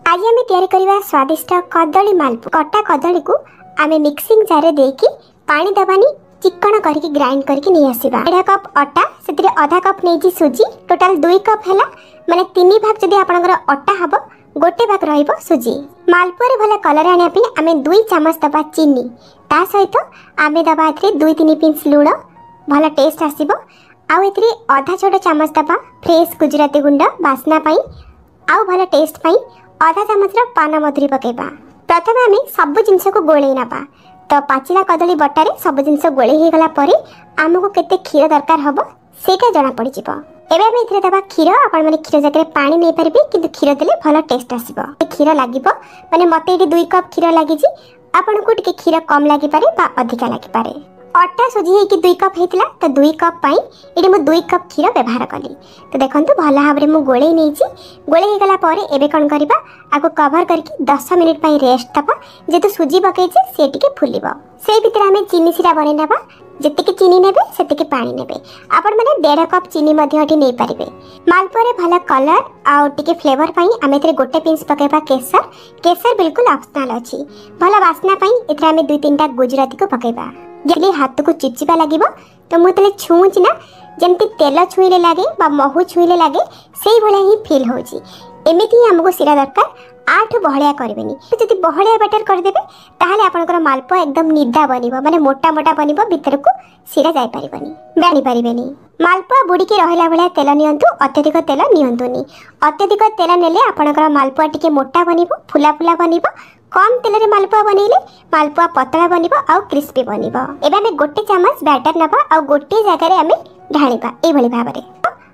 आज आम या स्वादिष्ट कदली मालपुआ। कटा कदली को आम मिक्सिंग जार देकी पानी दबानी चिकन करके ग्राइंड करके नहीं आसवा। 1.5 कप अटा से आधा कप नहीं सुजी टोटाल 2 कप है माने 3 भाग जदि आपनकर अटा हम गोटे भाग रहिबो सुजी। मालपुआ भल कलर आने आम 2 चामच दबा चीनी ता सहित आम दबा 2-3 पिंच लुण भल टेस्ट आसो। आउ आधा छोट चामच दबा फ्रेश गुजराती गुंड बास्ना पाई आउ भल टेस्ट पाई आधा चामच पान मधुरी पकेबा। प्रथम आम सब जिनस को गोले नबा तो पाचिला कदली बटारे सब जिनस गोले हो गला परे आमको केते क्षीर दरकार हबो सेटा जना पड़ी जिवो। एबे आम इथरे दबा क्षीर आपण माने क्षीर जगह पानी नै परबे किंतु क्षीर देले भल टेस्ट आसीबो। क्षीर लागिबो माने मते एटी 2 कप क्षीर लागि जी आपण को टिके क्षीर कम लागि पारे बा अधिका लागि पारे। अटा सुजी है कि 2 कप हेतिला तो 2 कप पाई एटी मु 2 कप क्षीर व्यवहार कली। तो देखंतु भला भाबरे मु गोळे नेछि गोळे हे गला परे एबे कोन करिबा आको कवर करके 10 मिनिट पाई रेस्ट दबा जेतु सुजी पकेछि से टिके फुलिबो। से भितर आमे चीनी सिरा बनै नबा जेतिके चीनी नेबे सेतिके पानी नेबे आपण माने 1.5 कप चीनी मध्ये हटी नै परिबे। मालपुआ रे भला कलर आ टिके फ्लेवर पाई आमे एथरे गोटे पिंच पकेबा केसर। केसर बिल्कुल ऑप्शनल अछि। भला वासना पाई एथरे आमे 2-3 टा गुजराती को पकेबा। जल्दी हाथ को चिपचिपा लगे तो मुझे छुँच ना जमती तेल छुईले लगे महू छुईले लगे से भाया ही फिल होमती ही आमको सिरा दरकार। 8 बहलिया करेनि जब बहलिया बैटर करदे ताहले आपनकर मालपुआ एकदम निदा बनिबो माने मोटा मोटा बनिबो भीतर को सिरा जाई परिबनी बानी परिबेनी। मालपुआ बुड़ी के रहला भलिया तेल नियंतु अत्यधिक तेल नियंतुनी। अत्यधिक तेल नेले आपनकर मालपुआ टिके मोटा बनिबो फुला फुला बनिबो। कम तेल रे मालपुआ बनैले मालपुआ पतला बनिबो आउ क्रिस्पी बनिबो। एबे हमें गोटे चामच बैटर नबा आउ गोटे जगह रे हमें ढाळिबा ए भली भाबरे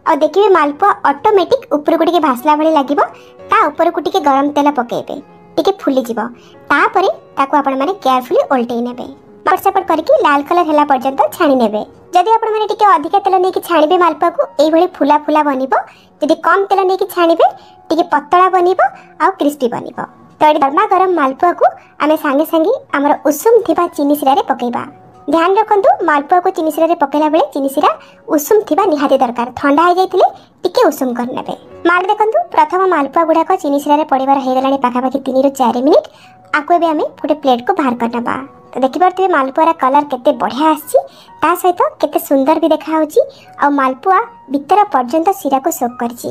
और देखिए मालपुआ ऑटोमेटिक ऊपर को टिके भासला भली लागिबो। ता ऊपर को टिके गरम तेल पकेबे टिके फुली जिवो तापरे ताको आपण माने केयरफुली ओल्टेई नेबे पटसपट करके लाल कलर हैला पर्यंत छाणी नेबे। जदि आपण माने टिके अधिक तेल नेकी छाणीबे मालपुआ को ए भली फुला फुला बनिबो। जदि कम तेल नेकी छाणीबे टिके पतला बनिबो आउ क्रिस्पी बनिबो। तो गरमा गरम मालपुआ को आमे सांगे सांगे आमर उषुम थिबा चीनी सिरा रे पकेबा। ध्यान रखंतु मालपुआ को चीनी सिरा रे पकेला बेले चीनी सिरा उषुम थिबा निहाती दरकार। ठंडा हो जाइतिले टिके उषुम कर नेबे। माल देखंतु प्रथम मालपुआ गुडा को चीनी सिरा रे पड़ीबार हे गलानी पाखापाखि 3 ରୁ 4 मिनिट। आको एबे आमे गोटे प्लेट को बाहर करनबा। तो देखि परथिबे मालपुआ रा कलर केते बढ़िया आछि ता सहित केते सुंदर भी देखा होछि आ मालपुआ भीतर पर्यंत सिरा को सोक करछि।